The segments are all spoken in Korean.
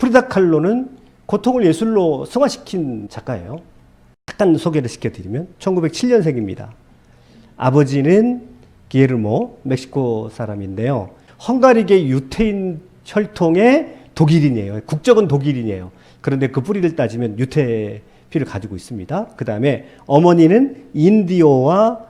프리다 칼로는 고통을 예술로 승화시킨 작가예요. 잠깐 소개를 시켜드리면 1907년생입니다. 아버지는 기에르모, 멕시코 사람인데요. 헝가리계 유태인 혈통의 독일인이에요. 국적은 독일인이에요. 그런데 그 뿌리를 따지면 유태 피를 가지고 있습니다. 그 다음에 어머니는 인디오와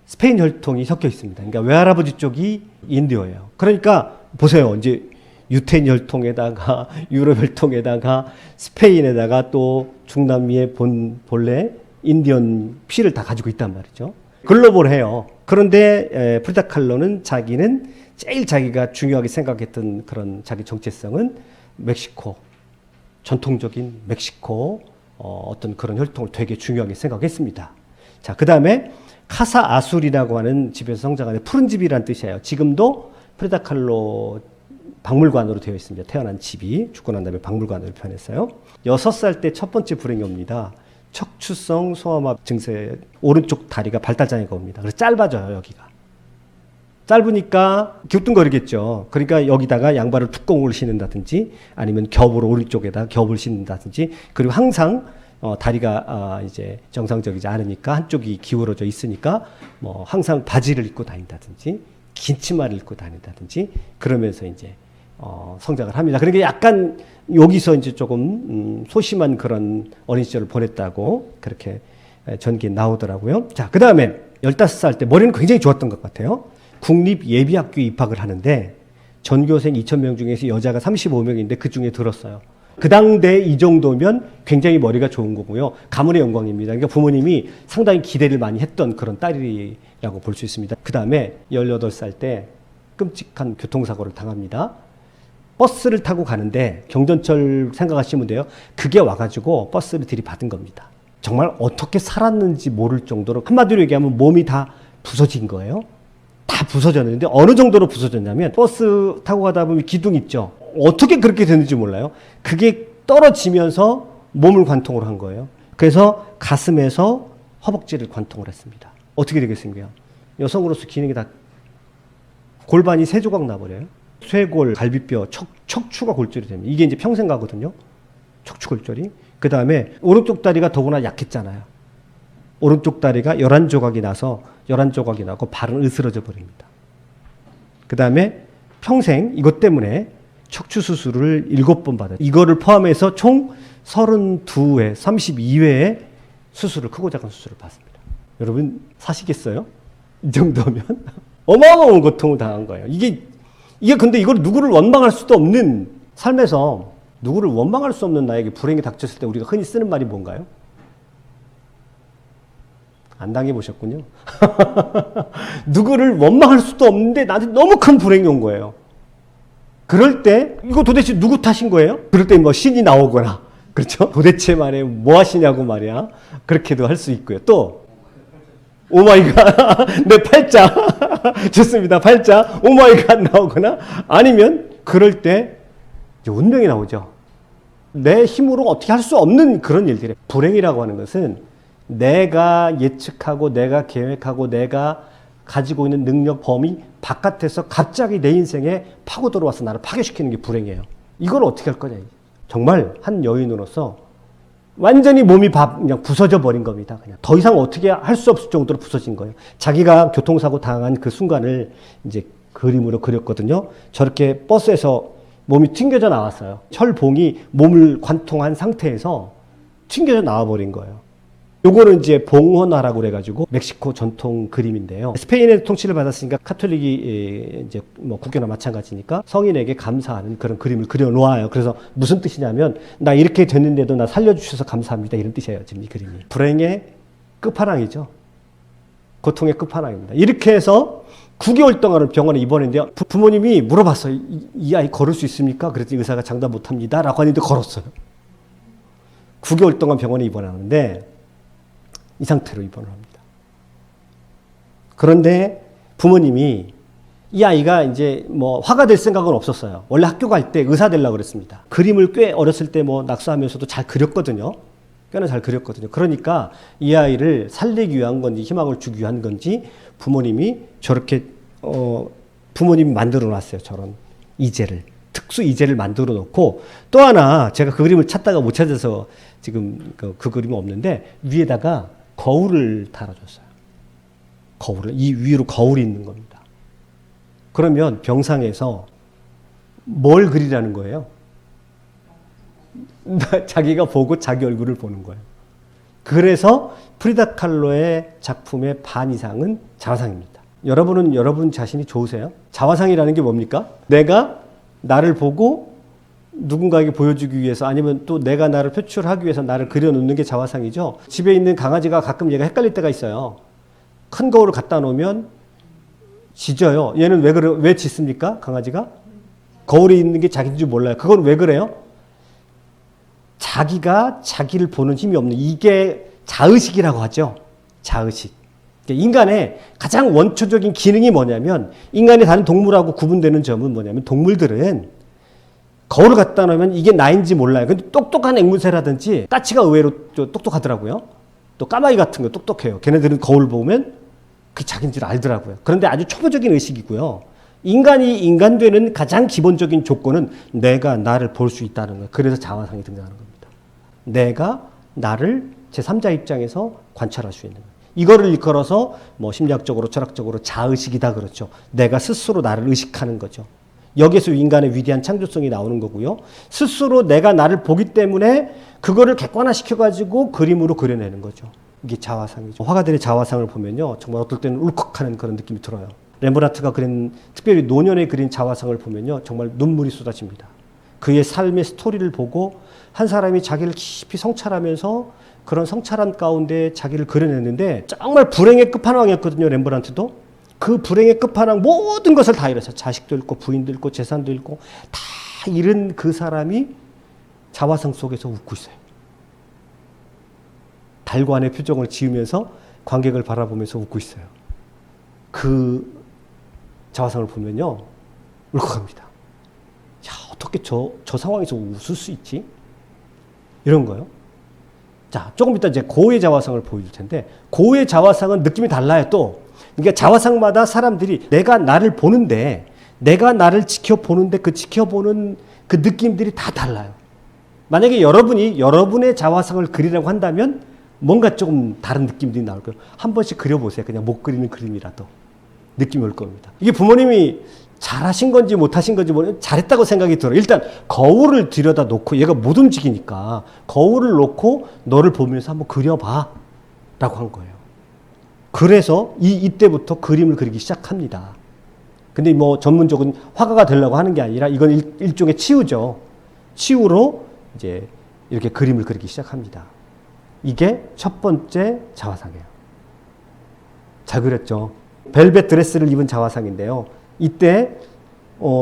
스페인 혈통이 섞여 있습니다. 그러니까 외할아버지 쪽이 인디오예요. 그러니까 보세요. 이제 유태인 혈통에다가 유럽 혈통에다가 스페인에다가 또 중남미의 본래 인디언 피를 다 가지고 있단 말이죠. 글로벌해요. 그런데 프리다 칼로는 자기는 제일 자기가 중요하게 생각했던 그런 자기 정체성은 멕시코, 전통적인 멕시코 어떤 그런 혈통을 되게 중요하게 생각했습니다. 자, 그 다음에 카사 아술이라고 하는 집에서 성장하는 푸른 집이란 뜻이에요. 지금도 프리다 칼로 박물관으로 되어 있습니다. 태어난 집이 죽고 난 다음에 박물관으로 변했어요. 6살 때 첫 번째 불행이 옵니다. 척추성 소아마비 증세, 오른쪽 다리가 발달장애가 옵니다. 그래서 짧아져요, 여기가. 짧으니까 갸우뚱거리겠죠. 그러니까 여기다가 양발을 뚜껑을 신는다든지 아니면 겹으로 오른쪽에다 겹을 신는다든지, 그리고 항상 다리가 이제 정상적이지 않으니까 한쪽이 기울어져 있으니까 뭐 항상 바지를 입고 다닌다든지 긴 치마를 입고 다닌다든지 그러면서 이제 성장을 합니다. 그러니까 약간 여기서 이제 조금 소심한 그런 어린 시절을 보냈다고 그렇게 전기에 나오더라고요. 자, 그 다음에 15살 때 머리는 굉장히 좋았던 것 같아요. 국립예비학교에 입학을 하는데 전교생 2,000명 중에서 여자가 35명인데 그 중에 들었어요. 그 당대 이 정도면 굉장히 머리가 좋은 거고요. 가문의 영광입니다. 그러니까 부모님이 상당히 기대를 많이 했던 그런 딸이라고 볼 수 있습니다. 그 다음에 18살 때 끔찍한 교통사고를 당합니다. 버스를 타고 가는데 경전철 생각하시면 돼요. 그게 와가지고 버스를 들이받은 겁니다. 정말 어떻게 살았는지 모를 정도로, 한마디로 얘기하면 몸이 다 부서진 거예요. 다 부서졌는데 어느 정도로 부서졌냐면 버스 타고 가다 보면 기둥 있죠. 어떻게 그렇게 됐는지 몰라요. 그게 떨어지면서 몸을 관통을 한 거예요. 그래서 가슴에서 허벅지를 관통을 했습니다. 어떻게 되겠습니까? 여성으로서 기능이 다 골반이 세 조각 나버려요. 쇄골, 갈비뼈, 척추가 골절이 됩니다. 이게 이제 평생 가거든요. 척추 골절이. 그 다음에 오른쪽 다리가 더구나 약했잖아요. 오른쪽 다리가 11조각이 나서 11조각이 나고 발은 으스러져 버립니다. 그 다음에 평생 이것 때문에 척추 수술을 7번 받아요. 이거를 포함해서 총 32회, 32회의 수술을, 크고 작은 수술을 받습니다. 여러분 사시겠어요? 이 정도면 어마어마한 고통을 당한 거예요. 이게 근데 이걸 누구를 원망할 수도 없는, 삶에서 누구를 원망할 수 없는 나에게 불행이 닥쳤을 때 우리가 흔히 쓰는 말이 뭔가요? 안 당해보셨군요. 누구를 원망할 수도 없는데 나한테 너무 큰 불행이 온 거예요. 그럴 때 이거 도대체 누구 탓인 거예요? 그럴 때 뭐 신이 나오거나, 그렇죠? 도대체 말해 뭐 하시냐고 말이야. 그렇게도 할 수 있고요. 또 오마이갓 내 팔자 좋습니다. 팔자 오마이갓 나오거나, 아니면 그럴 때 운명이 나오죠. 내 힘으로 어떻게 할 수 없는 그런 일들이. 불행이라고 하는 것은 내가 예측하고 내가 계획하고 내가 가지고 있는 능력 범위 바깥에서 갑자기 내 인생에 파고 들어와서 나를 파괴시키는 게 불행이에요. 이걸 어떻게 할 거냐. 정말 한 여인으로서 완전히 몸이 그냥 부서져 버린 겁니다. 그냥 더 이상 어떻게 할 수 없을 정도로 부서진 거예요. 자기가 교통사고 당한 그 순간을 이제 그림으로 그렸거든요. 저렇게 버스에서 몸이 튕겨져 나왔어요. 철봉이 몸을 관통한 상태에서 튕겨져 나와버린 거예요. 요거는 이제 봉헌화라고 그래가지고 멕시코 전통 그림인데요. 스페인의 통치를 받았으니까 카톨릭이 이제 뭐 국교나 마찬가지니까 성인에게 감사하는 그런 그림을 그려놓아요. 그래서 무슨 뜻이냐면 나 이렇게 됐는데도 나 살려주셔서 감사합니다, 이런 뜻이에요. 지금 이 그림이 불행의 끝판왕이죠. 고통의 끝판왕입니다. 이렇게 해서 9개월 동안을 병원에 입원했는데요. 부모님이 물어봤어요. 이 아이 걸을 수 있습니까? 그랬더니 의사가 장담 못합니다 라고 하는데 걸었어요. 9개월 동안 병원에 입원하는데 이 상태로 입원을 합니다. 그런데 부모님이 이 아이가 이제 뭐 화가 될 생각은 없었어요. 원래 학교 갈 때 의사 되려고 그랬습니다. 그림을 꽤 어렸을 때 뭐 낙서하면서도 잘 그렸거든요. 꽤나 잘 그렸거든요. 그러니까 이 아이를 살리기 위한 건지 희망을 주기 위한 건지 부모님이 저렇게 부모님이 만들어 놨어요. 저런 이제를. 특수 이제를 만들어 놓고 또 하나 제가 그 그림을 찾다가 못 찾아서 지금 그 그림은 없는데 위에다가 거울을 달아줬어요. 거울을 이 위로 거울이 있는 겁니다. 그러면 병상에서 뭘 그리라는 거예요? 자기가 보고 자기 얼굴을 보는 거예요. 그래서 프리다 칼로의 작품의 반 이상은 자화상입니다. 여러분은 여러분 자신이 좋으세요? 자화상이라는 게 뭡니까? 내가 나를 보고 누군가에게 보여주기 위해서 아니면 또 내가 나를 표출하기 위해서 나를 그려놓는 게 자화상이죠. 집에 있는 강아지가 가끔 얘가 헷갈릴 때가 있어요. 큰 거울을 갖다 놓으면 짖어요. 얘는 왜 짖습니까? 강아지가? 거울에 있는 게 자기인 줄 몰라요. 그건 왜 그래요? 자기가 자기를 보는 힘이 없는, 이게 자의식이라고 하죠. 자의식. 인간의 가장 원초적인 기능이 뭐냐면, 인간이 다른 동물하고 구분되는 점은 뭐냐면, 동물들은 거울을 갖다 놓으면 이게 나인지 몰라요. 근데 똑똑한 앵무새라든지 까치가 의외로 똑똑하더라고요. 또 까마귀 같은 거 똑똑해요. 걔네들은 거울 보면 그게 자기인 줄 알더라고요. 그런데 아주 초보적인 의식이고요. 인간이 인간되는 가장 기본적인 조건은 내가 나를 볼 수 있다는 거예요. 그래서 자화상이 등장하는 겁니다. 내가 나를 제3자 입장에서 관찰할 수 있는 거예요. 이거를 일컬어서 뭐 심리학적으로 철학적으로 자의식이다 그렇죠. 내가 스스로 나를 의식하는 거죠. 여기에서 인간의 위대한 창조성이 나오는 거고요. 스스로 내가 나를 보기 때문에 그거를 객관화시켜가지고 그림으로 그려내는 거죠. 이게 자화상이죠. 화가들의 자화상을 보면요, 정말 어떨 때는 울컥하는 그런 느낌이 들어요. 렘브란트가 그린, 특별히 노년에 그린 자화상을 보면요, 정말 눈물이 쏟아집니다. 그의 삶의 스토리를 보고 한 사람이 자기를 깊이 성찰하면서 그런 성찰함 가운데 자기를 그려냈는데 정말 불행의 끝판왕이었거든요, 렘브란트도. 그 불행의 끝판왕 모든 것을 다 잃었어요. 자식도 잃고 부인도 잃고 재산도 잃고 다 잃은 그 사람이 자화상 속에서 웃고 있어요. 달관의 표정을 지으면서 관객을 바라보면서 웃고 있어요. 그 자화상을 보면요, 울컥합니다. 야, 어떻게 저 상황에서 웃을 수 있지? 이런 거요. 자, 조금 이따 이제 고의 자화상을 보여줄 텐데, 고의 자화상은 느낌이 달라요, 또. 그러니까 자화상마다 사람들이 내가 나를 보는데, 내가 나를 지켜보는데 그 지켜보는 그 느낌들이 다 달라요. 만약에 여러분이 여러분의 자화상을 그리라고 한다면 뭔가 조금 다른 느낌들이 나올 거예요. 한 번씩 그려보세요. 그냥 못 그리는 그림이라도. 느낌이 올 겁니다. 이게 부모님이 잘하신 건지 못하신 건지 모르겠는데 잘했다고 생각이 들어요. 일단 거울을 들여다 놓고 얘가 못 움직이니까 거울을 놓고 너를 보면서 한번 그려봐 라고 한 거예요. 그래서 이때부터 그림을 그리기 시작합니다. 근데 뭐 전문적인 화가가 되려고 하는 게 아니라 이건 일종의 치유죠. 치유로 이제 이렇게 그림을 그리기 시작합니다. 이게 첫 번째 자화상이에요. 잘 그렸죠. 벨벳 드레스를 입은 자화상인데요. 이때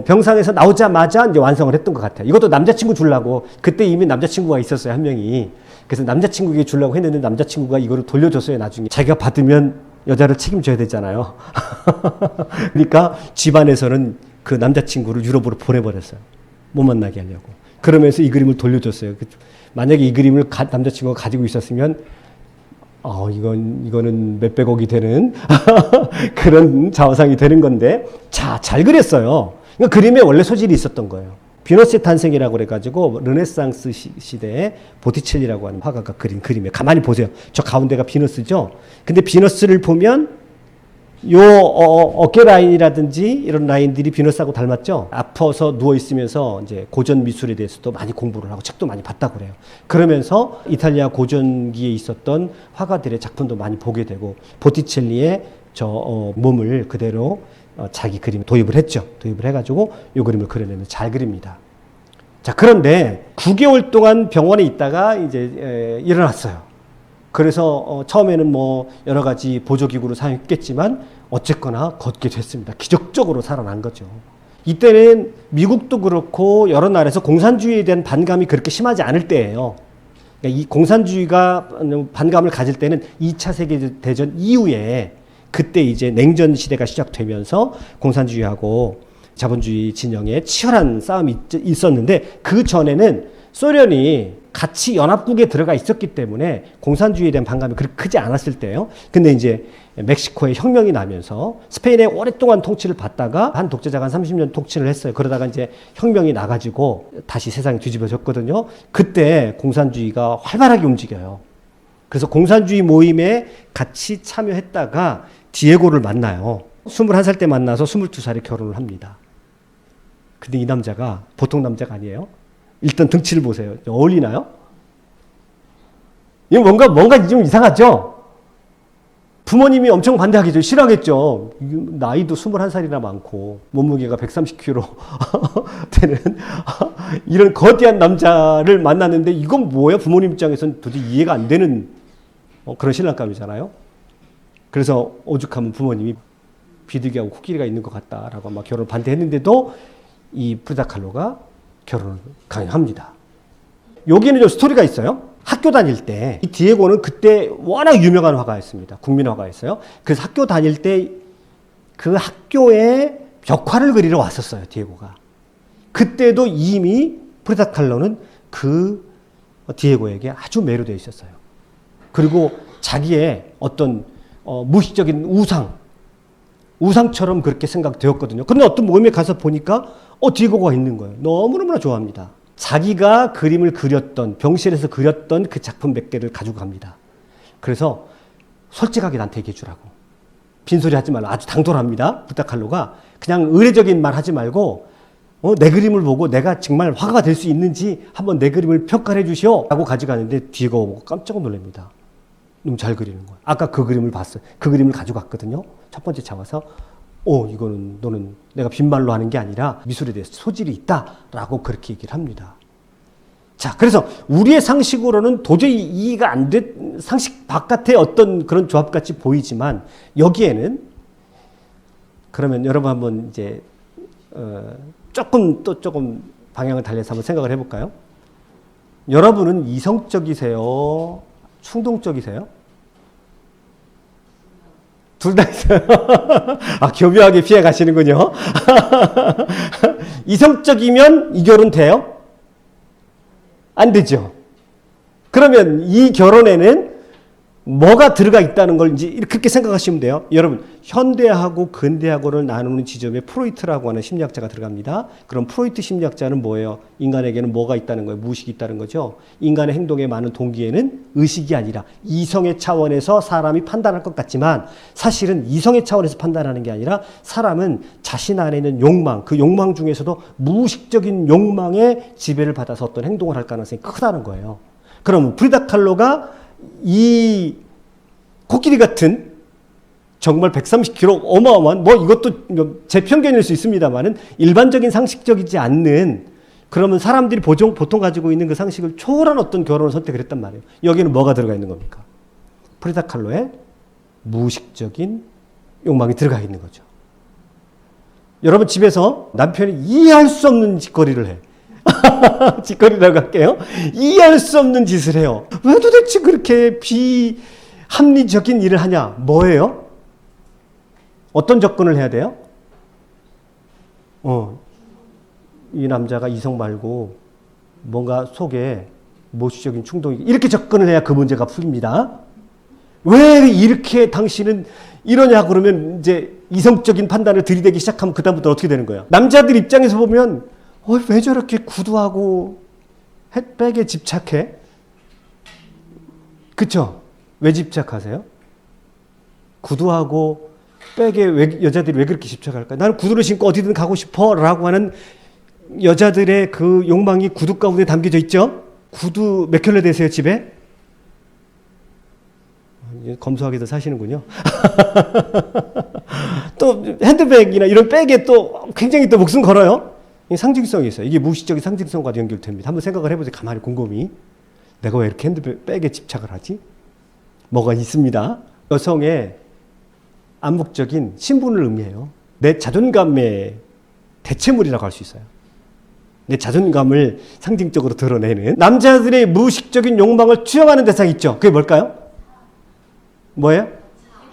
병상에서 나오자마자 이제 완성을 했던 것 같아요. 이것도 남자친구 주려고, 그때 이미 남자친구가 있었어요, 한 명이. 그래서 남자친구에게 주려고 했는데 남자친구가 이거를 돌려줬어요, 나중에. 자기가 받으면 여자를 책임져야 되잖아요. 그러니까 집안에서는 그 남자친구를 유럽으로 보내버렸어요. 못 만나게 하려고. 그러면서 이 그림을 돌려줬어요. 만약에 이 그림을 남자친구가 가지고 있었으면 이거는 몇백억이 되는 그런 자화상이 되는 건데, 자, 잘 그렸어요. 그러니까 그림에 원래 소질이 있었던 거예요. 비너스의 탄생이라고 그래가지고 르네상스 시대에 보티첼리라고 하는 화가가 그린 그림에 가만히 보세요. 저 가운데가 비너스죠. 근데 비너스를 보면 요 어깨 라인이라든지 이런 라인들이 비너스하고 닮았죠. 아파서 누워 있으면서 이제 고전 미술에 대해서도 많이 공부를 하고 책도 많이 봤다고 그래요. 그러면서 이탈리아 고전기에 있었던 화가들의 작품도 많이 보게 되고 보티첼리의 몸을 그대로 자기 그림에 도입을 했죠. 도입을 해가지고 이 그림을 그려내면 잘 그립니다. 자, 그런데 9개월 동안 병원에 있다가 이제 일어났어요. 그래서 처음에는 뭐 여러 가지 보조기구를 사용했겠지만 어쨌거나 걷게 됐습니다. 기적적으로 살아난 거죠. 이때는 미국도 그렇고 여러 나라에서 공산주의에 대한 반감이 그렇게 심하지 않을 때예요. 그러니까 이 공산주의가 반감을 가질 때는 2차 세계대전 이후에, 그때 이제 냉전 시대가 시작되면서 공산주의하고 자본주의 진영의 치열한 싸움이 있었는데, 그 전에는 소련이 같이 연합국에 들어가 있었기 때문에 공산주의에 대한 반감이 그렇게 크지 않았을 때예요. 근데 이제 멕시코에 혁명이 나면서 스페인에 오랫동안 통치를 받다가 한 독재자가 한 30년 통치를 했어요. 그러다가 이제 혁명이 나가지고 다시 세상이 뒤집어졌거든요. 그때 공산주의가 활발하게 움직여요. 그래서 공산주의 모임에 같이 참여했다가 디에고를 만나요. 21살 때 만나서 22살에 결혼을 합니다. 근데 이 남자가 보통 남자가 아니에요. 일단 등치를 보세요. 어울리나요? 이거 뭔가 좀 이상하죠? 부모님이 엄청 반대하겠죠. 싫어하겠죠. 나이도 21살이나 많고 몸무게가 130kg 되는 이런 거대한 남자를 만났는데 이건 뭐야? 부모님 입장에서는 도저히 이해가 안 되는 그런 신랑감이잖아요. 그래서 오죽하면 부모님이 비둘기하고 코끼리가 있는 것 같다라고 막 결혼을 반대했는데도 이 프리다 칼로가 결혼을 강요합니다. 여기는 좀 스토리가 있어요. 학교 다닐 때 이 디에고는 그때 워낙 유명한 화가였습니다. 국민 화가였어요. 그래서 학교 다닐 때 그 학교에 벽화를 그리러 왔었어요. 디에고가. 그때도 이미 프리다 칼로는 그 디에고에게 아주 매료되어 있었어요. 그리고 자기의 어떤 무의식적인 우상처럼 그렇게 생각되었거든요. 그런데 어떤 모임에 가서 보니까 디에고가 있는 거예요. 너무너무나 좋아합니다. 자기가 그림을 그렸던, 병실에서 그렸던 그 작품 몇 개를 가지고 갑니다. 그래서 솔직하게 나한테 얘기해 주라고. 빈소리 하지 말라. 아주 당돌합니다. 프리다 칼로가. 그냥 의례적인 말 하지 말고 내 그림을 보고 내가 정말 화가가 될 수 있는지 한번 내 그림을 평가해 주시오. 라고 가져가는데 디에고가 보고 깜짝 놀랍니다. 너무 잘 그리는 거예요. 아까 그 그림을 봤어요. 그 그림을 가져갔거든요. 첫 번째 차 와서 이거는 너는 내가 빈말로 하는 게 아니라 미술에 대해서 소질이 있다라고 그렇게 얘기를 합니다. 자, 그래서 우리의 상식으로는 도저히 이해가 안 돼, 상식 바깥의 어떤 그런 조합같이 보이지만 여기에는 그러면 여러분 한번 이제 조금 방향을 달리해서 한번 생각을 해볼까요? 여러분은 이성적이세요? 충동적이세요? 둘 다 있어요. 교묘하게 피해 가시는군요. 이성적이면 이 결혼 돼요? 안 되죠. 그러면 이 결혼에는 뭐가 들어가 있다는 걸 이제 그렇게 생각하시면 돼요. 여러분, 현대하고 근대하고를 나누는 지점에 프로이트라고 하는 심리학자가 들어갑니다. 그럼 프로이트 심리학자는 뭐예요? 인간에게는 뭐가 있다는 거예요? 무의식이 있다는 거죠. 인간의 행동에 많은 동기에는 의식이 아니라 이성의 차원에서 사람이 판단할 것 같지만 사실은 이성의 차원에서 판단하는 게 아니라 사람은 자신 안에 있는 욕망, 그 욕망 중에서도 무의식적인 욕망에 지배를 받아서 어떤 행동을 할 가능성이 크다는 거예요. 그럼 프리다 칼로가 이 코끼리 같은 정말 130kg 어마어마한 이것도 제 편견일 수 있습니다만은 일반적인 상식적이지 않는 그러면 사람들이 보통 가지고 있는 그 상식을 초월한 어떤 결혼을 선택을 했단 말이에요. 여기는 뭐가 들어가 있는 겁니까? 프리다 칼로의 무의식적인 욕망이 들어가 있는 거죠. 여러분 집에서 남편이 이해할 수 없는 짓거리를 해. 짓거리라고 할게요. 이해할 수 없는 짓을 해요. 왜 도대체 그렇게 비합리적인 일을 하냐? 뭐예요? 어떤 접근을 해야 돼요? 이 남자가 이성 말고 뭔가 속에 모시적인 충동이 이렇게 접근을 해야 그 문제가 풀립니다. 왜 이렇게 당신은 이러냐 그러면 이제 이성적인 판단을 들이대기 시작하면 그다음부터 어떻게 되는 거예요? 남자들 입장에서 보면 왜 저렇게 구두하고 백에 집착해? 그쵸? 왜 집착하세요? 구두하고 백에 여자들이 왜 그렇게 집착할까요? 나는 구두를 신고 어디든 가고 싶어 라고 하는 여자들의 그 욕망이 구두 가운데 담겨져 있죠? 구두 몇 켤레 되세요 집에? 검소하게도 사시는군요. 또 핸드백이나 이런 백에 또 굉장히 또 목숨 걸어요. 상징성이 있어요. 이게 무의식적인 상징성과 연결됩니다. 한번 생각을 해보세요. 가만히 곰곰이. 내가 왜 이렇게 핸드백에 집착을 하지? 뭐가 있습니다. 여성의 암묵적인 신분을 의미해요. 내 자존감의 대체물이라고 할 수 있어요. 내 자존감을 상징적으로 드러내는 남자들의 무의식적인 욕망을 투영하는 대상이 있죠. 그게 뭘까요? 뭐예요?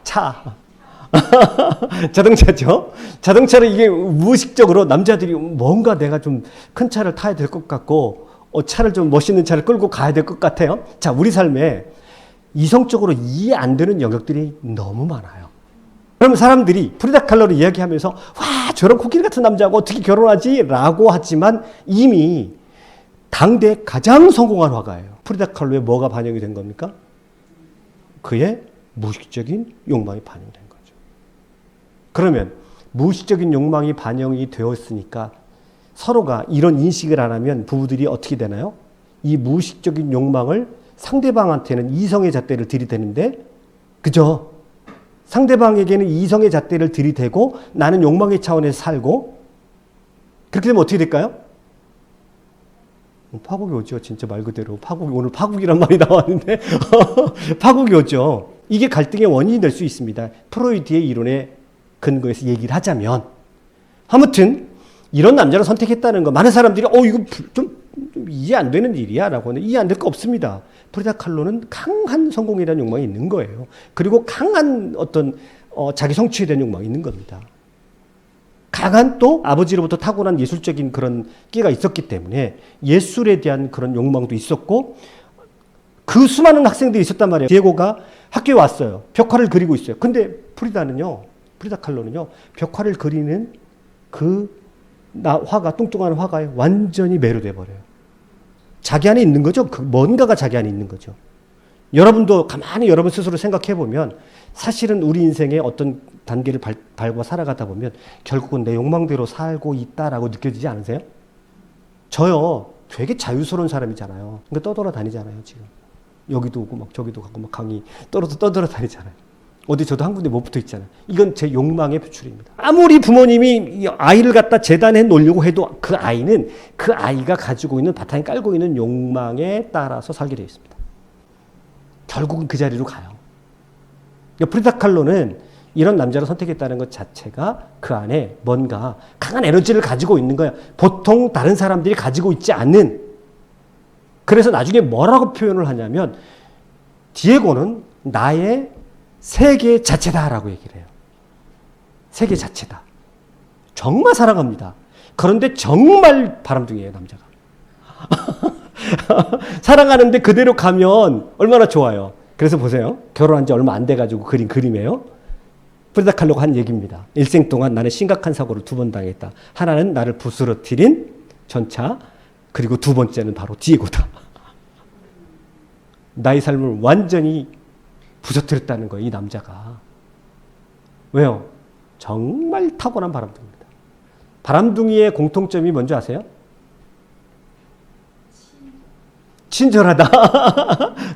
차. 자동차죠. 자동차를 이게 무의식적으로 남자들이 뭔가 내가 좀 큰 차를 타야 될 것 같고 차를 좀 멋있는 차를 끌고 가야 될 것 같아요. 자, 우리 삶에 이성적으로 이해 안 되는 영역들이 너무 많아요. 그러면 사람들이 프리다 칼로를 이야기하면서 와, 저런 코끼리 같은 남자하고 어떻게 결혼하지? 라고 하지만 이미 당대 가장 성공한 화가예요. 프리다 칼로에 뭐가 반영이 된 겁니까? 그의 무의식적인 욕망이 반영된 거죠. 그러면 무의식적인 욕망이 반영이 되었으니까 서로가 이런 인식을 안 하면 부부들이 어떻게 되나요? 이 무의식적인 욕망을 상대방한테는 이성의 잣대를 들이대는데, 그죠? 상대방에게는 이성의 잣대를 들이대고 나는 욕망의 차원에서 살고, 그렇게 되면 어떻게 될까요? 파국이 오죠. 진짜 말 그대로. 오늘 파국이란 말이 나왔는데, 파국이 오죠. 이게 갈등의 원인이 될 수 있습니다. 프로이드의 이론에 근거해서 얘기를 하자면. 아무튼, 이런 남자를 선택했다는 거, 많은 사람들이, 이거 좀 이해 안 되는 일이야. 라고 하는데, 이해 안 될 거 없습니다. 프리다 칼로는 강한 성공이라는 욕망이 있는 거예요. 그리고 강한 어떤, 자기 성취에 대한 욕망이 있는 겁니다. 강한 또 아버지로부터 타고난 예술적인 그런 끼가 있었기 때문에 예술에 대한 그런 욕망도 있었고, 그 수많은 학생들이 있었단 말이에요. 디에고가 학교에 왔어요. 벽화를 그리고 있어요. 근데 프리다 칼로는요, 벽화를 그리는 화가, 뚱뚱한 화가에 완전히 매료돼 버려요. 자기 안에 있는 거죠. 뭔가가 자기 안에 있는 거죠. 여러분도 가만히 여러분 스스로 생각해 보면 사실은 우리 인생의 어떤 단계를 밟아 살아가다 보면 결국은 내 욕망대로 살고 있다라고 느껴지지 않으세요? 저요, 되게 자유스러운 사람이잖아요. 그러니까 떠돌아다니잖아요, 지금. 여기도 오고 막 저기도 가고 막 강의 떠돌아다니잖아요. 어디 저도 한 군데 못 붙어 있잖아요. 이건 제 욕망의 표출입니다. 아무리 부모님이 아이를 갖다 재단해 놓으려고 해도 그 아이가 가지고 있는 바탕에 깔고 있는 욕망에 따라서 살게 되어 있습니다. 결국은 그 자리로 가요. 프리다 칼로는 이런 남자를 선택했다는 것 자체가 그 안에 뭔가 강한 에너지를 가지고 있는 거예요. 보통 다른 사람들이 가지고 있지 않는. 그래서 나중에 뭐라고 표현을 하냐면 디에고는 나의 세계 자체다라고 얘기를 해요. 세계 자체다. 정말 사랑합니다. 그런데 정말 바람둥이에요, 남자가. 사랑하는데 그대로 가면 얼마나 좋아요. 그래서 보세요. 결혼한 지 얼마 안 돼가지고 그린 그림이에요. 프리다 칼로가 한 얘기입니다. 일생 동안 나는 심각한 사고를 2번 당했다. 하나는 나를 부스러뜨린 전차, 그리고 2번째는 바로 디에고다. 나의 삶을 완전히 부서뜨렸다는 거예요, 이 남자가. 왜요? 정말 타고난 바람둥이입니다. 바람둥이의 공통점이 뭔지 아세요? 친절하다.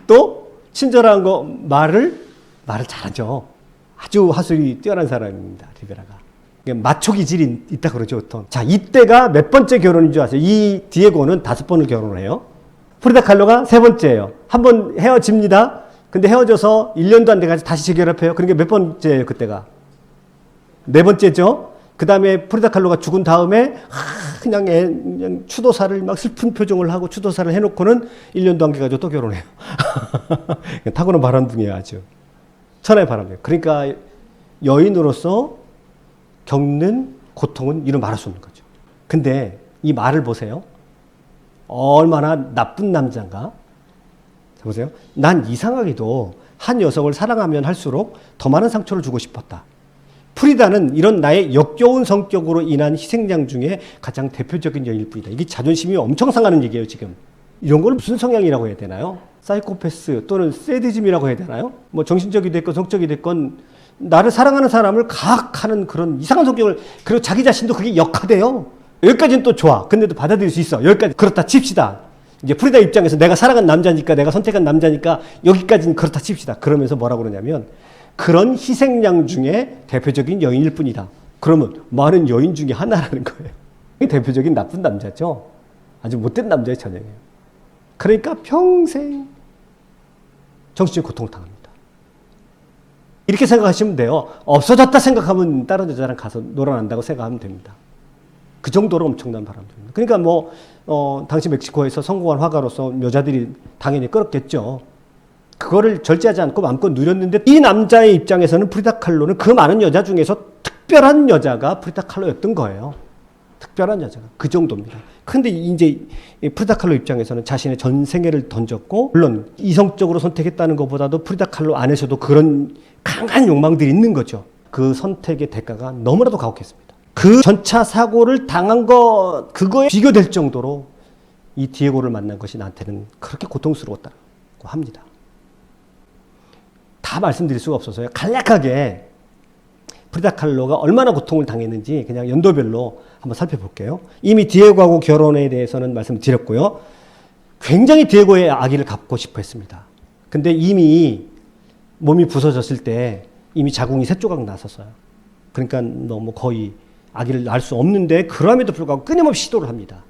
또 친절한 거, 말을 잘하죠. 아주 화술이 뛰어난 사람입니다, 리베라가. 마초 기질이 있다 그러죠, 보통. 자, 이때가 몇 번째 결혼인 줄 아세요? 이 디에고는 5번을 결혼을 해요. 프리다 칼로가 3번째예요. 한 번 헤어집니다. 근데 헤어져서 1년도 안 돼가지고 다시 재결합해요. 그러니까 몇 번째예요, 그때가? 4번째죠. 그 다음에 프리다 칼로가 죽은 다음에 그냥 추도사를 막 슬픈 표정을 하고 추도사를 해놓고는 1년도 안 돼가지고 또 결혼해요. 타고난 바람둥이에요, 아주. 천하의 바람둥이. 그러니까 여인으로서 겪는 고통은 이루 말할 수 없는 거죠. 근데 이 말을 보세요. 얼마나 나쁜 남자인가? 자, 보세요. 난 이상하게도 한 여성을 사랑하면 할수록 더 많은 상처를 주고 싶었다. 프리다는 이런 나의 역겨운 성격으로 인한 희생양 중에 가장 대표적인 여인일 뿐이다. 이게 자존심이 엄청 상하는 얘기예요, 지금. 이런 걸 무슨 성향이라고 해야 되나요? 사이코패스 또는 세디즘이라고 해야 되나요? 뭐 정신적이 됐건 성적이 됐건 나를 사랑하는 사람을 가학하는 그런 이상한 성격을, 그리고 자기 자신도 그게 역하대요. 여기까지는 또 좋아. 근데도 받아들일 수 있어. 여기까지 그렇다 칩시다. 이제 프리다 입장에서 내가 사랑한 남자니까, 내가 선택한 남자니까 여기까지는 그렇다 칩시다. 그러면서 뭐라고 그러냐면 그런 희생양 중에 대표적인 여인일 뿐이다. 그러면 많은 여인 중에 하나라는 거예요. 대표적인 나쁜 남자죠. 아주 못된 남자의 전형이에요. 그러니까 평생 정신적인 고통을 당합니다. 이렇게 생각하시면 돼요. 없어졌다 생각하면 다른 여자랑 가서 놀아난다고 생각하면 됩니다. 그 정도로 엄청난 바람둥이입니다. 그러니까 당시 멕시코에서 성공한 화가로서 여자들이 당연히 끌었겠죠. 그거를 절제하지 않고 마음껏 누렸는데 이 남자의 입장에서는 프리다 칼로는 그 많은 여자 중에서 특별한 여자가 프리다 칼로였던 거예요. 특별한 여자가. 그 정도입니다. 근데 이제 프리다 칼로 입장에서는 자신의 전 생애를 던졌고, 물론 이성적으로 선택했다는 것보다도 프리다 칼로 안에서도 그런 강한 욕망들이 있는 거죠. 그 선택의 대가가 너무나도 가혹했습니다. 그 전차 사고를 당한 그거에 비교될 정도로 이 디에고를 만난 것이 나한테는 그렇게 고통스러웠다고 합니다. 다 말씀드릴 수가 없어서요. 간략하게 프리다 칼로가 얼마나 고통을 당했는지 그냥 연도별로 한번 살펴볼게요. 이미 디에고하고 결혼에 대해서는 말씀드렸고요. 굉장히 디에고의 아기를 갖고 싶어 했습니다. 근데 이미 몸이 부서졌을 때 이미 자궁이 3조각 났었어요. 그러니까 너무 거의 아기를 낳을 수 없는데 그럼에도 불구하고 끊임없이 시도를 합니다.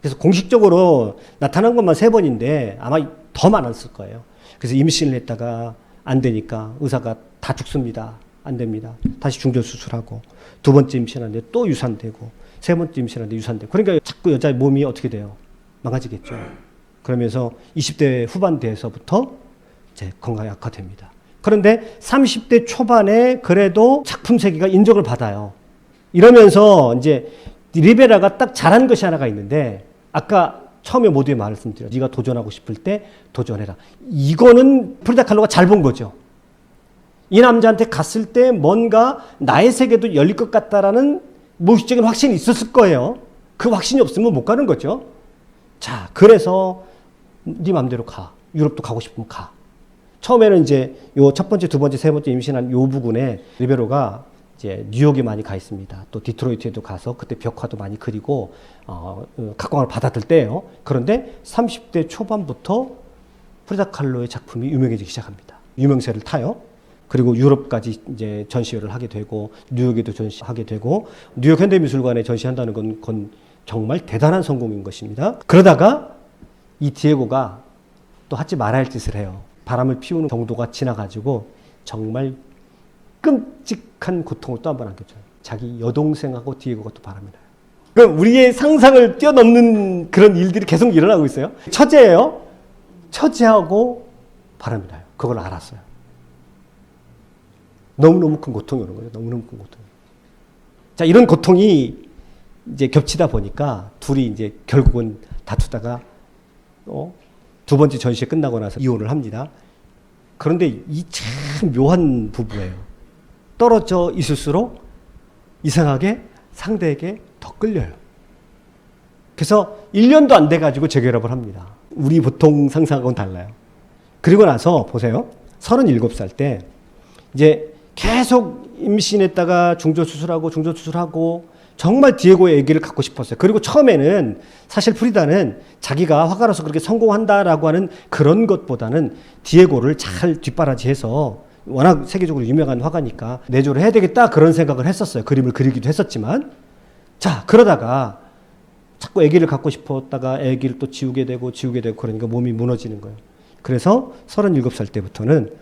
그래서 공식적으로 나타난 것만 3번인데 아마 더 많았을 거예요. 그래서 임신을 했다가 안 되니까 의사가 다 죽습니다. 안 됩니다. 다시 중절 수술하고 2번째 임신하는데 또 유산되고 3번째 임신하는데 유산되고 그러니까 자꾸 여자의 몸이 어떻게 돼요? 망가지겠죠. 그러면서 20대 후반 돼서부터 이제 건강이 악화됩니다. 그런데 30대 초반에 그래도 작품 세계가 인정을 받아요. 이러면서 이제 리베라가 딱 잘한 것이 하나가 있는데 아까 처음에 모두에 말씀드려. 네가 도전하고 싶을 때 도전해라. 이거는 프리다 칼로가 잘 본 거죠. 이 남자한테 갔을 때 뭔가 나의 세계도 열릴 것 같다라는 무의식적인 확신이 있었을 거예요. 그 확신이 없으면 못 가는 거죠. 자, 그래서 네 맘대로 가. 유럽도 가고 싶으면 가. 처음에는 이제 요 첫 번째, 두 번째, 세 번째 임신한 요 부근에 리베로가 이제 뉴욕에 많이 가 있습니다. 또 디트로이트에도 가서 그때 벽화도 많이 그리고 각광을 받았을 때예요. 그런데 30대 초반부터 프리다 칼로의 작품이 유명해지기 시작합니다. 유명세를 타요. 그리고 유럽까지 이제 전시회를 하게 되고 뉴욕에도 전시하게 되고 뉴욕 현대미술관에 전시한다는 건 정말 대단한 성공인 것입니다. 그러다가 이 디에고가 또 하지 말아야 할 짓을 해요. 바람을 피우는 정도가 지나가지고 정말 끔찍한 고통을 또 한 번 안겨줘요. 자기 여동생하고 디에고가 또 바람이 나요. 그럼 우리의 상상을 뛰어넘는 그런 일들이 계속 일어나고 있어요. 처제예요. 처제하고 바람이 나요. 그걸 알았어요. 너무너무 큰 고통이 오는 거죠. 너무너무 큰 고통. 자, 이런 고통이 이제 겹치다 보니까 둘이 이제 결국은 다투다가 두 번째 전시회 끝나고 나서 이혼을 합니다. 그런데 이 참 묘한 부부예요. 떨어져 있을수록 이상하게 상대에게 더 끌려요. 그래서 1년도 안 돼가지고 재결합을 합니다. 우리 보통 상상하고는 달라요. 그리고 나서 보세요. 37살 때 이제 계속 임신했다가 중절수술하고 정말 디에고의 얘기를 갖고 싶었어요. 그리고 처음에는 사실 프리다는 자기가 화가로서 그렇게 성공한다라고 하는 그런 것보다는 디에고를 잘 뒷바라지해서 워낙 세계적으로 유명한 화가니까 내조를 해야 되겠다 그런 생각을 했었어요. 그림을 그리기도 했었지만 자 그러다가 자꾸 아기를 갖고 싶었다가 아기를 또 지우게 되고 그러니까 몸이 무너지는 거예요. 그래서 37살 때부터는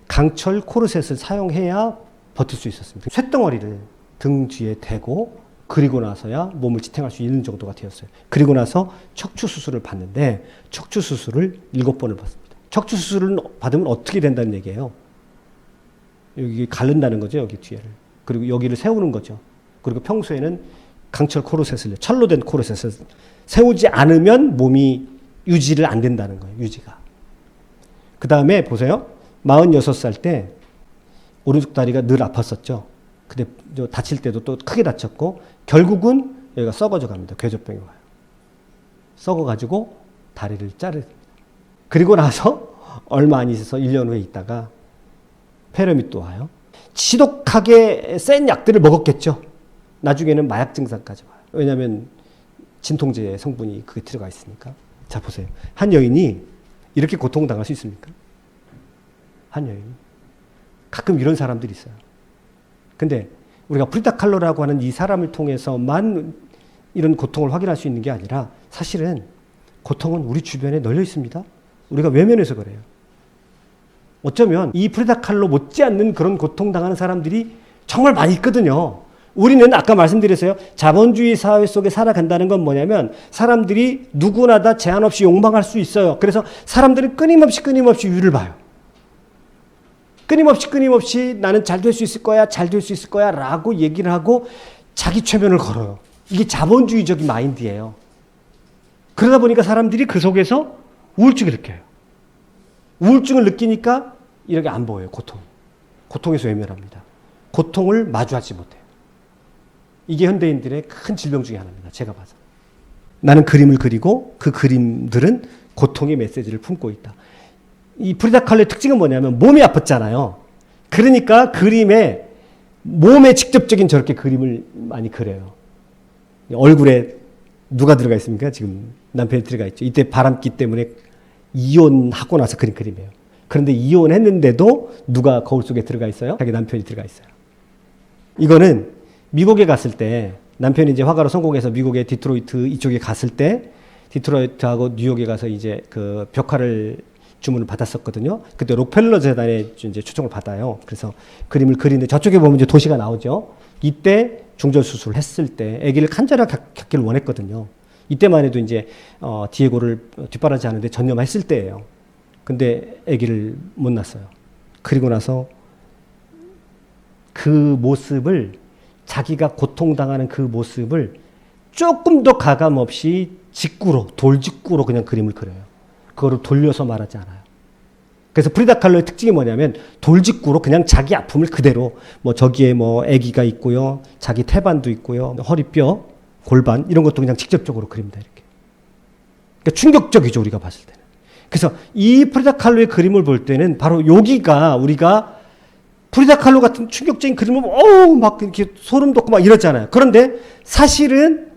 강철 코르셋을 사용해야 버틸 수 있었습니다. 쇳덩어리를 등 뒤에 대고 그리고 나서야 몸을 지탱할 수 있는 정도가 되었어요. 그리고 나서 척추 수술을 받는데 척추 수술을 7번을 받습니다. 척추 수술을 받으면 어떻게 된다는 얘기예요? 여기 가른다는 거죠. 여기 뒤에를. 그리고 여기를 세우는 거죠. 그리고 평소에는 강철 코르셋을 철로 된 코르셋을 세우지 않으면 몸이 유지를 안 된다는 거예요. 유지가. 그 다음에 보세요. 46살 때 오른쪽 다리가 늘 아팠었죠. 근데 다칠 때도 또 크게 다쳤고 결국은 여기가 썩어져 갑니다. 궤조병이 와요. 썩어가지고 다리를 자릅니다. 그리고 나서 얼마 안 있어서 1년 후에 있다가 폐렴이 또 와요. 지독하게 센 약들을 먹었겠죠. 나중에는 마약 증상까지 와요. 왜냐하면 진통제 성분이 그게 들어가 있으니까. 자 보세요. 한 여인이 이렇게 고통당할 수 있습니까? 한 여인이. 가끔 이런 사람들이 있어요. 근데 우리가 프리다 칼로라고 하는 이 사람을 통해서만 이런 고통을 확인할 수 있는 게 아니라 사실은 고통은 우리 주변에 널려 있습니다. 우리가 외면해서 그래요. 어쩌면 이 프리다 칼로 못지않는 그런 고통당하는 사람들이 정말 많이 있거든요. 우리는 아까 말씀드렸어요. 자본주의 사회 속에 살아간다는 건 뭐냐면 사람들이 누구나 다 제한 없이 욕망할 수 있어요. 그래서 사람들은 끊임없이 위를 봐요. 끊임없이 나는 잘 될 수 있을 거야 라고 얘기를 하고 자기 최면을 걸어요. 이게 자본주의적인 마인드예요. 그러다 보니까 사람들이 그 속에서 우울증을 느껴요. 우울증을 느끼니까 이렇게 안 보여요. 고통에서 외면합니다. 고통을 마주하지 못해요. 이게 현대인들의 큰 질병 중에 하나입니다. 제가 봐서. 나는 그림을 그리고 그 그림들은 고통의 메시지를 품고 있다. 이 프리다 칼로의 특징은 뭐냐면 몸이 아팠잖아요. 그러니까 그림에 몸에 직접적인 저렇게 그림을 많이 그려요. 얼굴에 누가 들어가 있습니까? 지금 남편이 들어가 있죠. 이때 바람기 때문에 이혼하고 나서 그린 그림이에요. 그런데 이혼했는데도 누가 거울 속에 들어가 있어요? 자기 남편이 들어가 있어요. 이거는 미국에 갔을 때 남편이 이제 화가로 성공해서 미국의 디트로이트 이쪽에 갔을 때 디트로이트하고 뉴욕에 가서 이제 그 벽화를 주문을 받았었거든요. 그때 록펠러 재단에 이제 초청을 받아요. 그래서 그림을 그리는데 저쪽에 보면 이제 도시가 나오죠. 이때 중절 수술을 했을 때 아기를 간절하게 갖기를 원했거든요. 이때만 해도 이제 디에고를 뒷바라지 하는데 전념했을 때예요. 근데 아기를 못 낳았어요. 그리고 나서 그 모습을 자기가 고통당하는 그 모습을 조금 더 가감 없이 직구로 돌직구로 그냥 그림을 그려요. 그거를 돌려서 말하지 않아요. 그래서 프리다 칼로의 특징이 뭐냐면 돌직구로 그냥 자기 아픔을 그대로 뭐 저기에 뭐 아기가 있고요. 자기 태반도 있고요. 허리뼈, 골반 이런 것도 그냥 직접적으로 그립니다. 이렇게. 그러니까 충격적이죠. 우리가 봤을 때는. 그래서 이 프리다 칼로의 그림을 볼 때는 바로 여기가 우리가 프리다 칼로 같은 충격적인 그림을 막 이렇게 소름 돋고 막 이러잖아요. 그런데 사실은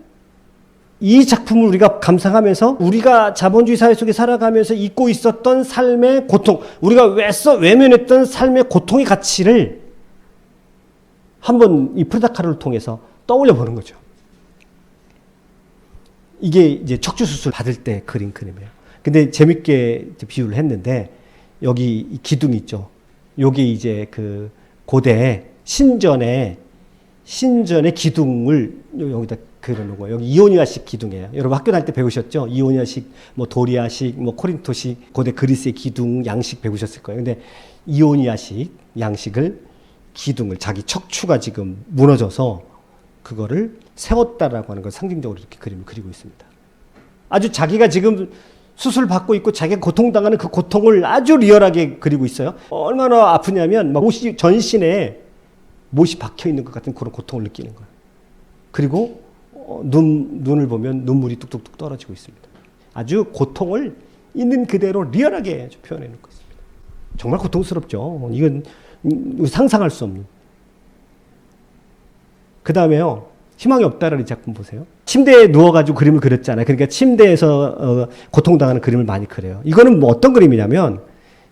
이 작품을 우리가 감상하면서 우리가 자본주의 사회 속에 살아가면서 잊고 있었던 삶의 고통, 우리가 외면했던 삶의 고통의 가치를 한번 이 프리다 칼로를 통해서 떠올려 보는 거죠. 이게 이제 척추 수술 받을 때 그린 그림이에요. 근데 재밌게 비유를 했는데 여기 이 기둥이 있죠. 요게 이제 그 고대 신전의 기둥을 여기다 그려놓은 거예요. 여기 이오니아식 기둥이에요. 여러분 학교 다닐 때 배우셨죠? 이오니아식, 뭐 도리아식, 뭐 코린토식, 고대 그리스의 기둥 양식 배우셨을 거예요. 근데 이오니아식 양식을 기둥을 자기 척추가 지금 무너져서 그거를 세웠다라고 하는 걸 상징적으로 이렇게 그림을 그리고 있습니다. 아주 자기가 지금 수술 받고 있고 자기가 고통당하는 그 고통을 아주 리얼하게 그리고 있어요. 얼마나 아프냐면 막 옷이 전신에 못이 박혀 있는 것 같은 그런 고통을 느끼는 거예요. 그리고 눈을 보면 눈물이 뚝뚝뚝 떨어지고 있습니다. 아주 고통을 있는 그대로 리얼하게 표현해 놓고 있습니다. 정말 고통스럽죠. 이건 상상할 수 없는. 그 다음에요. 희망이 없다라는 이 작품 보세요. 침대에 누워가지고 그림을 그렸잖아요. 그러니까 침대에서 고통당하는 그림을 많이 그려요. 이거는 뭐 어떤 그림이냐면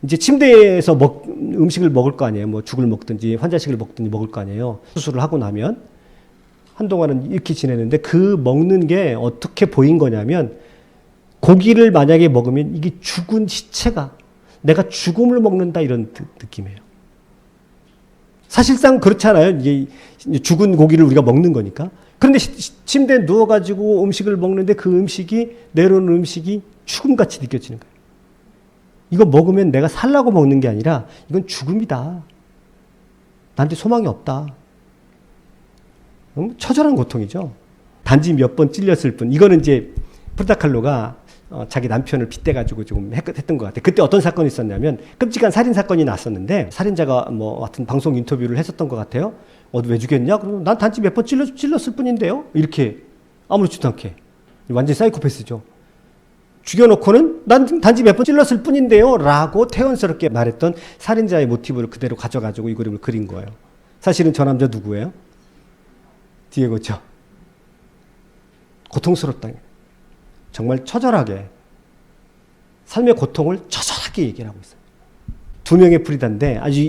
이제 침대에서 음식을 먹을 거 아니에요. 뭐 죽을 먹든지 환자식을 먹든지 먹을 거 아니에요. 수술을 하고 나면 한동안은 이렇게 지내는데 그 먹는 게 어떻게 보인 거냐면 고기를 만약에 먹으면 이게 죽은 시체가 내가 죽음을 먹는다 이런 느낌이에요. 사실상 그렇잖아요. 이게 죽은 고기를 우리가 먹는 거니까. 그런데 침대에 누워가지고 음식을 먹는데 그 음식이 내려오는 음식이 죽음같이 느껴지는 거예요. 이거 먹으면 내가 살라고 먹는 게 아니라 이건 죽음이다. 나한테 소망이 없다. 처절한 고통이죠. 단지 몇 번 찔렸을 뿐. 이거는 이제 프리다 칼로가 자기 남편을 빗대가지고 조금 했던 것 같아요. 그때 어떤 사건이 있었냐면 끔찍한 살인 사건이 났었는데 살인자가 뭐 같은 방송 인터뷰를 했었던 것 같아요. 왜 죽였냐? 그러면 난 단지 몇 번 찔렀을 뿐인데요. 이렇게 아무렇지도 않게. 완전히 사이코패스죠. 죽여놓고는 난 단지 몇 번 찔렀을 뿐인데요. 라고 태연스럽게 말했던 살인자의 모티브를 그대로 가져가지고 이 그림을 그린 거예요. 사실은 저 남자 누구예요? 디에고죠. 고통스럽다. 정말 처절하게 삶의 고통을 처절하게 얘기를 하고 있어요. 두 명의 프리다인데 아주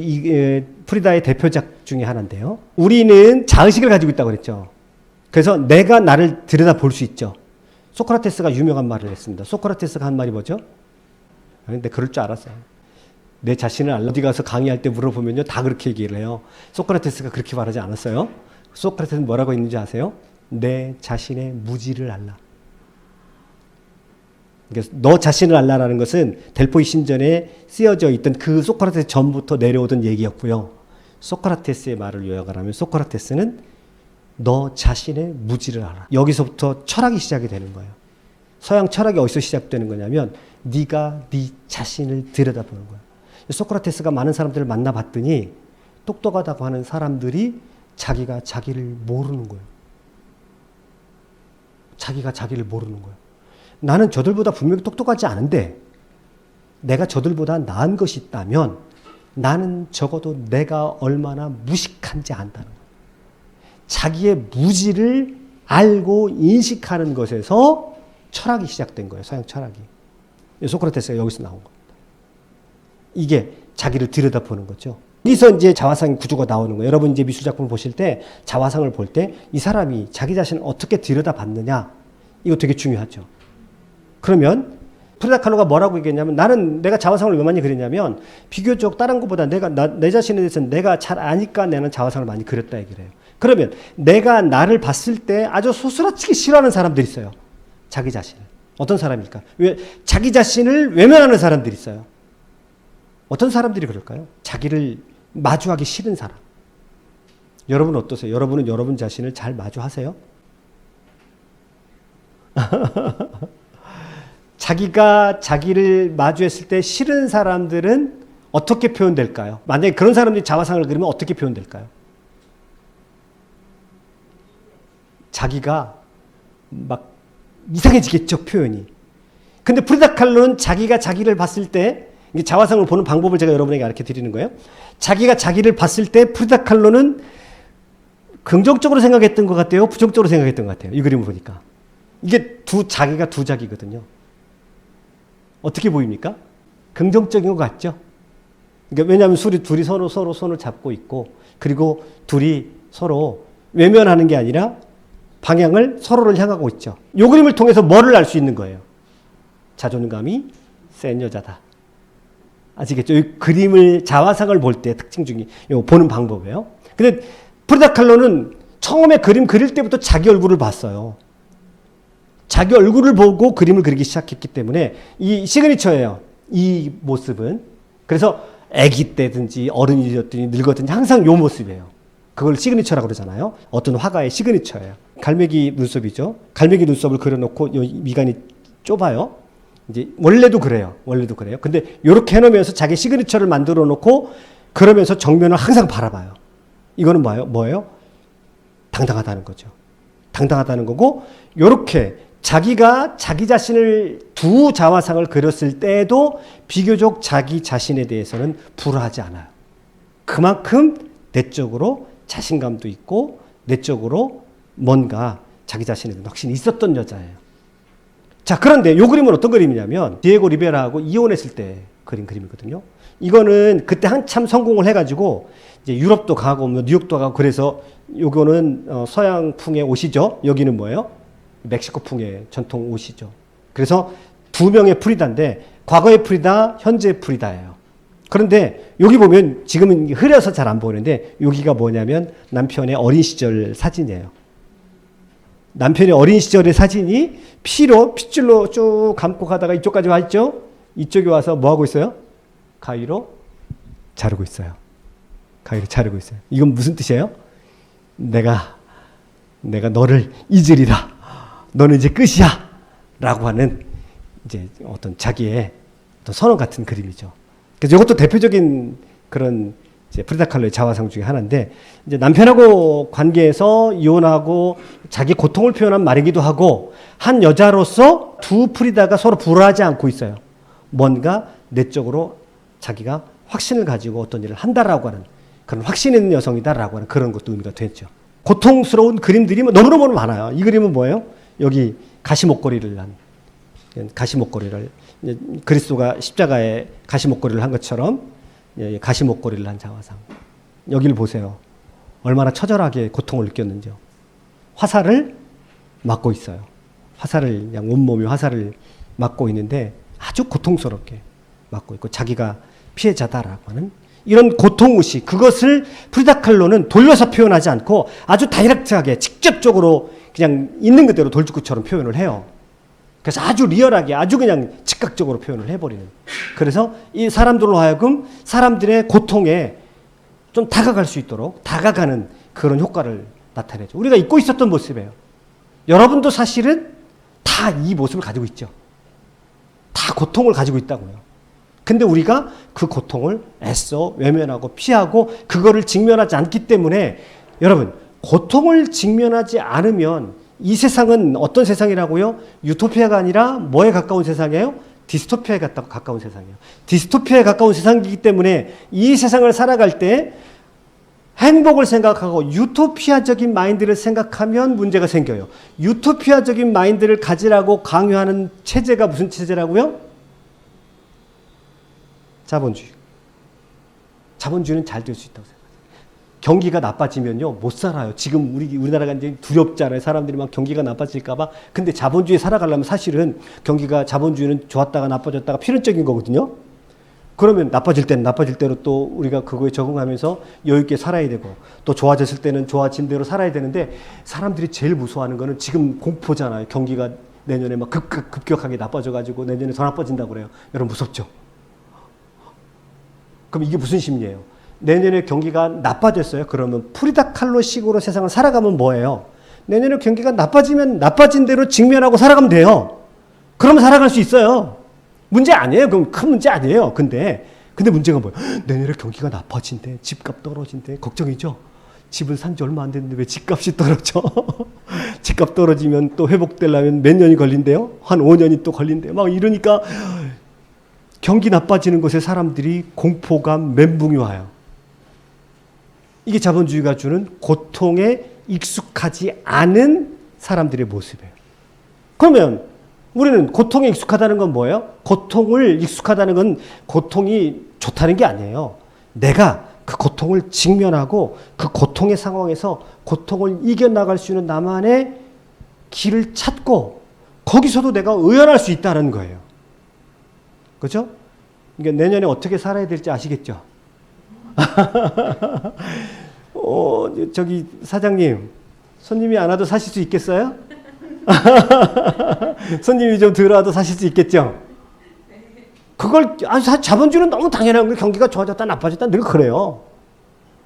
프리다의 대표작 중에 하나인데요. 우리는 자의식을 가지고 있다고 그랬죠. 그래서 내가 나를 들여다볼 수 있죠. 소크라테스가 유명한 말을 했습니다. 소크라테스가 한 말이 뭐죠? 근데 그럴 줄 알았어요. 내 자신을 알라. 어디 가서 강의할 때 물어보면요. 다 그렇게 얘기를 해요. 소크라테스가 그렇게 말하지 않았어요. 소크라테스는 뭐라고 했는지 아세요? 내 자신의 무지를 알라. 그러니까 너 자신을 알라라는 것은 델포이 신전에 쓰여져 있던 그 소크라테스 전부터 내려오던 얘기였고요. 소크라테스의 말을 요약을 하면 소크라테스는 너 자신의 무지를 알아. 여기서부터 철학이 시작이 되는 거예요. 서양 철학이 어디서 시작되는 거냐면 네가 네 자신을 들여다보는 거야. 소크라테스가 많은 사람들을 만나봤더니 똑똑하다고 하는 사람들이 자기가 자기를 모르는 거예요. 자기가 자기를 모르는 거예요. 나는 저들보다 분명히 똑똑하지 않은데 내가 저들보다 나은 것이 있다면 나는 적어도 내가 얼마나 무식한지 안다는 거예요. 자기의 무지를 알고 인식하는 것에서 철학이 시작된 거예요. 서양 철학이. 소크라테스가 여기서 나온 겁니다. 이게 자기를 들여다보는 거죠. 여기서 이제 자화상의 구조가 나오는 거예요. 여러분 이제 미술작품을 보실 때 자화상을 볼 때 이 사람이 자기 자신을 어떻게 들여다봤느냐 이거 되게 중요하죠. 그러면 프리다 칼로가 뭐라고 얘기했냐면 나는 내가 자화상을 왜 많이 그렸냐면 비교적 다른 것보다 내 자신에 대해서 내가 잘 아니까 나는 자화상을 많이 그렸다 얘기를 해요. 그러면 내가 나를 봤을 때 아주 소스라치게 싫어하는 사람들이 있어요. 자기 자신을. 어떤 사람일까? 왜 자기 자신을 외면하는 사람들이 있어요. 어떤 사람들이 그럴까요? 자기를 마주하기 싫은 사람. 여러분은 어떠세요? 여러분은 여러분 자신을 잘 마주하세요? 자기가 자기를 마주했을 때 싫은 사람들은 어떻게 표현될까요? 만약에 그런 사람들이 자화상을 그리면 어떻게 표현될까요? 자기가 막 이상해지겠죠, 표현이. 근데 프리다 칼로는 자기가 자기를 봤을 때 자화상을 보는 방법을 제가 여러분에게 가르쳐 드리는 거예요. 자기가 자기를 봤을 때 프리다 칼로는 긍정적으로 생각했던 것 같아요? 부정적으로 생각했던 것 같아요? 이 그림을 보니까. 이게 자기가 두 자기거든요. 어떻게 보입니까? 긍정적인 것 같죠? 그러니까 왜냐하면 둘이 서로 손을 잡고 있고 그리고 둘이 서로 외면하는 게 아니라 방향을 서로를 향하고 있죠. 이 그림을 통해서 뭐를 알 수 있는 거예요? 자존감이 센 여자다. 아시겠죠? 이 그림을 자화상을 볼 때 특징 중에 보는 방법이에요. 근데 프리다 칼로는 처음에 그림 그릴 때부터 자기 얼굴을 봤어요. 자기 얼굴을 보고 그림을 그리기 시작했기 때문에 이 시그니처예요. 이 모습은. 그래서 아기 때든지 어른이 되었든지 늙었든지 항상 이 모습이에요. 그걸 시그니처라고 그러잖아요. 어떤 화가의 시그니처예요. 갈매기 눈썹이죠. 갈매기 눈썹을 그려놓고 미간이 좁아요. 이제 원래도 그래요. 근데 이렇게 해놓으면서 자기 시그니처를 만들어 놓고 그러면서 정면을 항상 바라봐요. 이거는 뭐예요? 당당하다는 거죠. 당당하다는 거고 이렇게 자기가 자기 자신을 두 자화상을 그렸을 때에도 비교적 자기 자신에 대해서는 불화하지 않아요. 그만큼 내적으로 자신감도 있고 내적으로 뭔가 자기 자신에 대한 확신이 있었던 여자예요. 자, 그런데 이 그림은 어떤 그림이냐면 디에고 리베라하고 이혼했을 때 그린 그림이거든요. 이거는 그때 한참 성공을 해가지고 이제 유럽도 가고 뉴욕도 가고 그래서 요거는 서양풍의 옷이죠. 여기는 뭐예요? 멕시코풍의 전통 옷이죠. 그래서 두 명의 프리다인데 과거의 프리다, 현재의 프리다예요. 그런데 여기 보면 지금은 흐려서 잘 안 보이는데 여기가 뭐냐면 남편의 어린 시절 사진이에요. 남편의 어린 시절의 사진이 핏줄로 쭉 감고 가다가 이쪽까지 와 있죠? 이쪽에 와서 뭐 하고 있어요? 가위로 자르고 있어요. 이건 무슨 뜻이에요? 내가 너를 잊으리라. 너는 이제 끝이야. 라고 하는 이제 어떤 자기의 어떤 선언 같은 그림이죠. 그래서 이것도 대표적인 그런 이제 프리다 칼로의 자화상 중에 하나인데 이제 남편하고 관계에서 이혼하고 자기 고통을 표현한 말이기도 하고 한 여자로서 두 프리다가 서로 불화하지 않고 있어요. 뭔가 내적으로 자기가 확신을 가지고 어떤 일을 한다라고 하는 그런 확신 있는 여성이다라고 하는 그런 것도 의미가 됐죠. 고통스러운 그림들이 너무너무 많아요. 이 그림은 뭐예요? 여기 가시목걸이를 그리스도가 십자가에 가시목걸이를 한 것처럼 가시목걸이를 한 자화상. 여기를 보세요. 얼마나 처절하게 고통을 느꼈는지요. 화살을 맞고 있어요. 그냥 온몸이 화살을 맞고 있는데 아주 고통스럽게 맞고 있고 자기가 피해자다라고 하는 이런 고통의식, 그것을 프리다 칼로는 돌려서 표현하지 않고 아주 다이렉트하게 직접적으로 그냥 있는 그대로 돌직구처럼 표현을 해요. 그래서 아주 리얼하게 아주 그냥 즉각적으로 표현을 해버리는. 그래서 이 사람들로 하여금 사람들의 고통에 좀 다가갈 수 있도록 다가가는 그런 효과를 나타내죠. 우리가 잊고 있었던 모습이에요. 여러분도 사실은 다 이 모습을 가지고 있죠. 다 고통을 가지고 있다고요. 근데 우리가 그 고통을 애써 외면하고 피하고 그거를 직면하지 않기 때문에 여러분, 고통을 직면하지 않으면 이 세상은 어떤 세상이라고요? 유토피아가 아니라 뭐에 가까운 세상이에요? 디스토피아에 가까운 세상이에요. 디스토피아에 가까운 세상이기 때문에 이 세상을 살아갈 때 행복을 생각하고 유토피아적인 마인드를 생각하면 문제가 생겨요. 유토피아적인 마인드를 가지라고 강요하는 체제가 무슨 체제라고요? 자본주의. 자본주의는 잘 될 수 있다고 생각해요. 경기가 나빠지면요, 못 살아요. 지금 우리나라가 이제 두렵잖아요. 사람들이 막 경기가 나빠질까봐. 근데 자본주의 살아가려면 사실은 자본주의는 좋았다가 나빠졌다가 필연적인 거거든요. 그러면 나빠질 때는 나빠질 대로 또 우리가 그거에 적응하면서 여유있게 살아야 되고, 또 좋아졌을 때는 좋아진 대로 살아야 되는데, 사람들이 제일 무서워하는 거는 지금 공포잖아요. 경기가 내년에 막 급격하게 나빠져가지고 내년에 더 나빠진다고 그래요. 여러분 무섭죠? 그럼 이게 무슨 심리예요? 내년에 경기가 나빠졌어요. 그러면 프리다 칼로식으로 세상을 살아가면 뭐예요? 내년에 경기가 나빠지면 나빠진 대로 직면하고 살아가면 돼요. 그러면 살아갈 수 있어요. 문제 아니에요. 그럼 큰 문제 아니에요. 근데 문제가 뭐예요? 내년에 경기가 나빠진대. 집값 떨어진대. 걱정이죠? 집을 산 지 얼마 안 됐는데 왜 집값이 떨어져? 집값 떨어지면 또 회복되려면 몇 년이 걸린대요? 한 5년이 또 걸린대요. 막 이러니까 경기 나빠지는 것에 사람들이 공포감, 멘붕이 와요. 이게 자본주의가 주는 고통에 익숙하지 않은 사람들의 모습이에요. 그러면 우리는 고통에 익숙하다는 건 뭐예요? 고통을 익숙하다는 건 고통이 좋다는 게 아니에요. 내가 그 고통을 직면하고 그 고통의 상황에서 고통을 이겨나갈 수 있는 나만의 길을 찾고 거기서도 내가 의연할 수 있다는 거예요. 그렇죠? 그러니까 내년에 어떻게 살아야 될지 아시겠죠? 저기 사장님, 손님이 안 와도 사실 수 있겠어요? 손님이 좀 덜 와도 사실 수 있겠죠? 그걸 자본주의는 너무 당연한 거예요. 경기가 좋아졌다 나빠졌다 늘 그래요.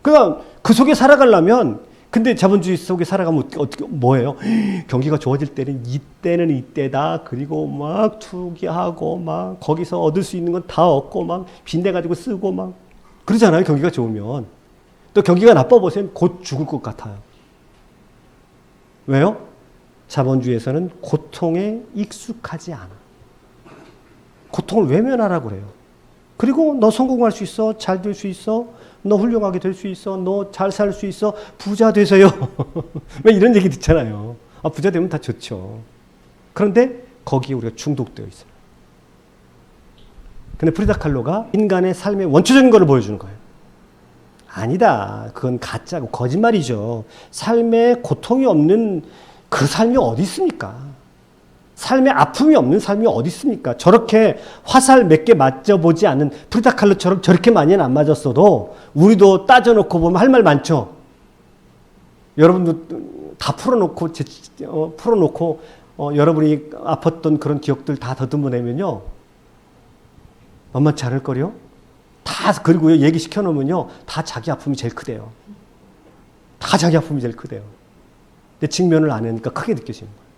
그러니까 그 속에 살아가려면, 근데 자본주의 속에 살아가면 어떻게 뭐예요? 경기가 좋아질 때는 이때는 이때다. 그리고 막 투기하고 막 거기서 얻을 수 있는 건 다 얻고 막 빚내 가지고 쓰고 막 그러잖아요. 경기가 좋으면. 또 경기가 나빠 보세요. 곧 죽을 것 같아요. 왜요? 자본주의에서는 고통에 익숙하지 않아. 고통을 외면하라고 그래요. 그리고 너 성공할 수 있어. 잘 될 수 있어. 너 훌륭하게 될 수 있어. 너 잘 살 수 있어. 부자 되세요. 왜 이런 얘기 듣잖아요. 부자 되면 다 좋죠. 그런데 거기에 우리가 중독되어 있어요. 근데 프리다 칼로가 인간의 삶의 원초적인 것을 보여주는 거예요. 아니다. 그건 가짜고 거짓말이죠. 삶에 고통이 없는 그 삶이 어디 있습니까? 삶에 아픔이 없는 삶이 어디 있습니까? 저렇게 화살 몇 개 맞춰보지 않는 프리다 칼로처럼 저렇게 많이는 안 맞았어도 우리도 따져놓고 보면 할 말 많죠. 여러분도 다 풀어놓고 여러분이 아팠던 그런 기억들 다 더듬어내면요, 만만치 않을 거요. 다 그리고 얘기시켜 놓으면요, 다 자기 아픔이 제일 크대요. 다 자기 아픔이 제일 크대요. 근데 직면을 안 하니까 크게 느껴지는 거예요.